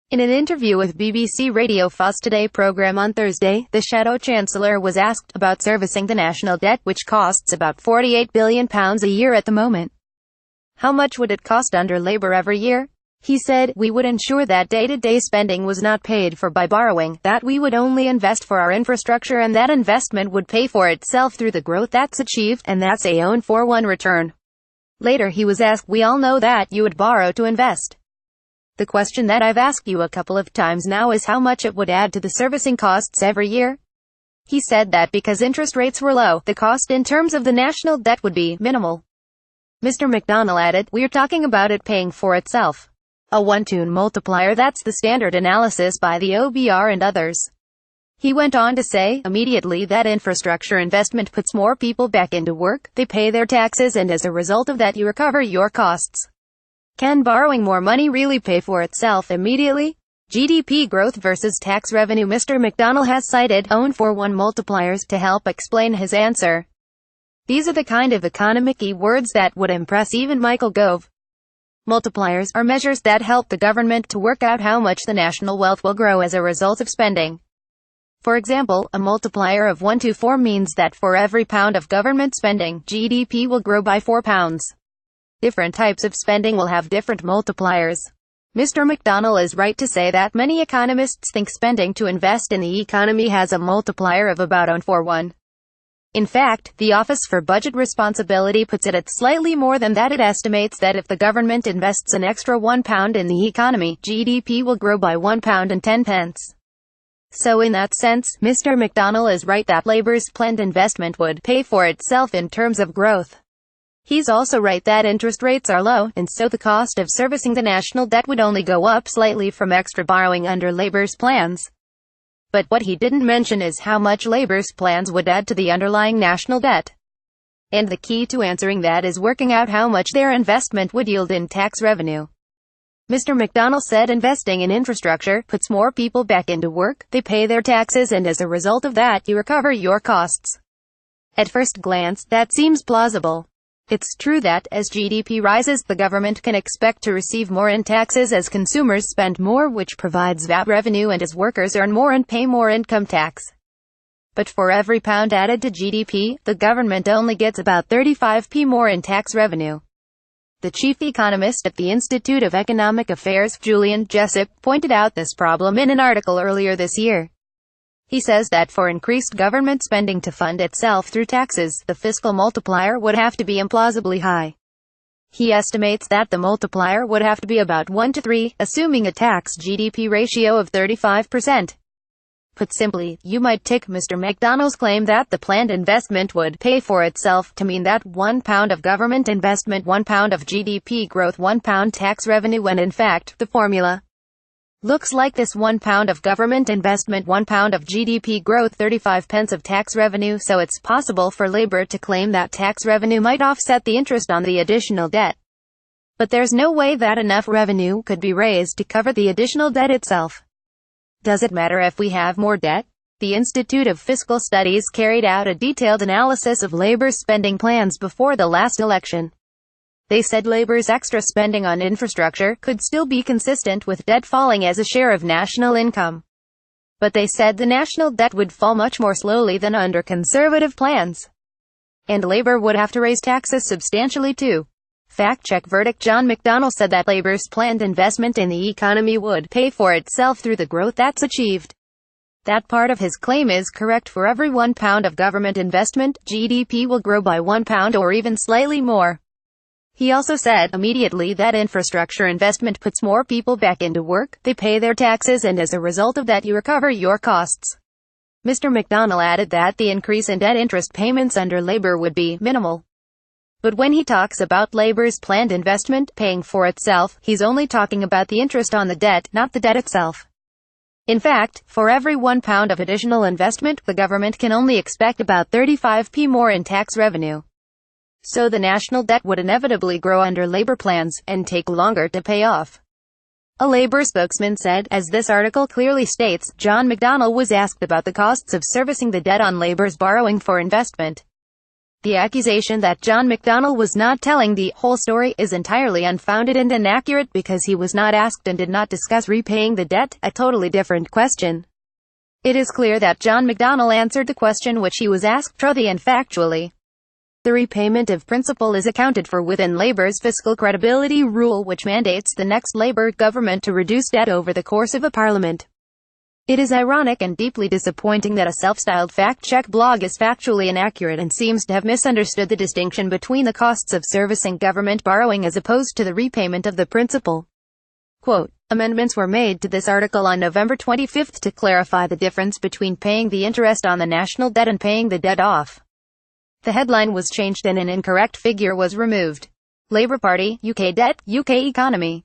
In an interview with BBC Radio 4's Today programme on Thursday, the Shadow Chancellor was asked about servicing the national debt, which costs about £48 billion a year at the moment. How much would it cost under Labour every year? He said, "We would ensure that day-to-day spending was not paid for by borrowing, that we would only invest for our infrastructure and that investment would pay for itself through the growth that's achieved, and that's a own-for-one return." Later he was asked, "We all know that you would borrow to invest. The question that I've asked you a couple of times now is how much it would add to the servicing costs every year?" He said that because interest rates were low, the cost in terms of the national debt would be minimal. Mr. McDonnell added, "We're talking about it paying for itself. A 1-to-1 multiplier, that's the standard analysis by the OBR and others." He went on to say, "Immediately that infrastructure investment puts more people back into work, they pay their taxes, and as a result of that you recover your costs." Can borrowing more money really pay for itself immediately? GDP growth versus tax revenue. Mr. McDonnell has cited own-for-one multipliers to help explain his answer. These are the kind of economic-y words that would impress even Michael Gove. Multipliers are measures that help the government to work out how much the national wealth will grow as a result of spending. For example, a multiplier of 1 to 4 means that for every pound of government spending, GDP will grow by 4 pounds. Different types of spending will have different multipliers. Mr. McDonnell is right to say that many economists think spending to invest in the economy has a multiplier of about own-for-one. In fact, the Office for Budget Responsibility puts it at slightly more than that. It estimates that if the government invests an extra £1 in the economy, GDP will grow by £1.10. So in that sense, Mr. McDonnell is right that Labour's planned investment would pay for itself in terms of growth. He's also right that interest rates are low, and so the cost of servicing the national debt would only go up slightly from extra borrowing under Labour's plans. But what he didn't mention is how much Labour's plans would add to the underlying national debt. And the key to answering that is working out how much their investment would yield in tax revenue. Mr. McDonnell said investing in infrastructure puts more people back into work, they pay their taxes, and as a result of that you recover your costs. At first glance, that seems plausible. It's true that, as GDP rises, the government can expect to receive more in taxes as consumers spend more, which provides VAT revenue, and as workers earn more and pay more income tax. But for every pound added to GDP, the government only gets about 35p more in tax revenue. The chief economist at the Institute of Economic Affairs, Julian Jessup, pointed out this problem in an article earlier this year. He says that for increased government spending to fund itself through taxes, the fiscal multiplier would have to be implausibly high. He estimates that the multiplier would have to be about 1 to 3, assuming a tax-GDP ratio of 35%. Put simply, you might take Mr. McDonnell's claim that the planned investment would pay for itself to mean that £1 of government investment, £1 of GDP growth, £1 tax revenue, when in fact, the formula looks like this: £1 of government investment, £1 of GDP growth, 35 pence of tax revenue. So it's possible for Labour to claim that tax revenue might offset the interest on the additional debt. But there's no way that enough revenue could be raised to cover the additional debt itself. Does it matter if we have more debt? The Institute of Fiscal Studies carried out a detailed analysis of Labour's spending plans before the last election. They said Labour's extra spending on infrastructure could still be consistent with debt falling as a share of national income. But they said the national debt would fall much more slowly than under Conservative plans. And Labour would have to raise taxes substantially too. FactCheck verdict. John McDonnell said that Labour's planned investment in the economy would pay for itself through the growth that's achieved. That part of his claim is correct. For every £1 of government investment, GDP will grow by £1 or even slightly more. He also said, immediately that infrastructure investment puts more people back into work, they pay their taxes, and as a result of that you recover your costs. Mr. McDonnell added that the increase in debt interest payments under Labour would be minimal. But when he talks about Labour's planned investment paying for itself, he's only talking about the interest on the debt, not the debt itself. In fact, for every £1 of additional investment, the government can only expect about 35p more in tax revenue. So the national debt would inevitably grow under Labour plans, and take longer to pay off. A Labour spokesman said, as this article clearly states, John McDonnell was asked about the costs of servicing the debt on Labour's borrowing for investment. The accusation that John McDonnell was not telling the whole story is entirely unfounded and inaccurate because he was not asked and did not discuss repaying the debt, a totally different question. It is clear that John McDonnell answered the question which he was asked truly and factually. The repayment of principal is accounted for within Labour's fiscal credibility rule, which mandates the next Labour government to reduce debt over the course of a parliament. It is ironic and deeply disappointing that a self-styled fact-check blog is factually inaccurate and seems to have misunderstood the distinction between the costs of servicing government borrowing as opposed to the repayment of the principal. Quote, amendments were made to this article on November 25 to clarify the difference between paying the interest on the national debt and paying the debt off. The headline was changed and an incorrect figure was removed. Labour Party, UK debt, UK economy.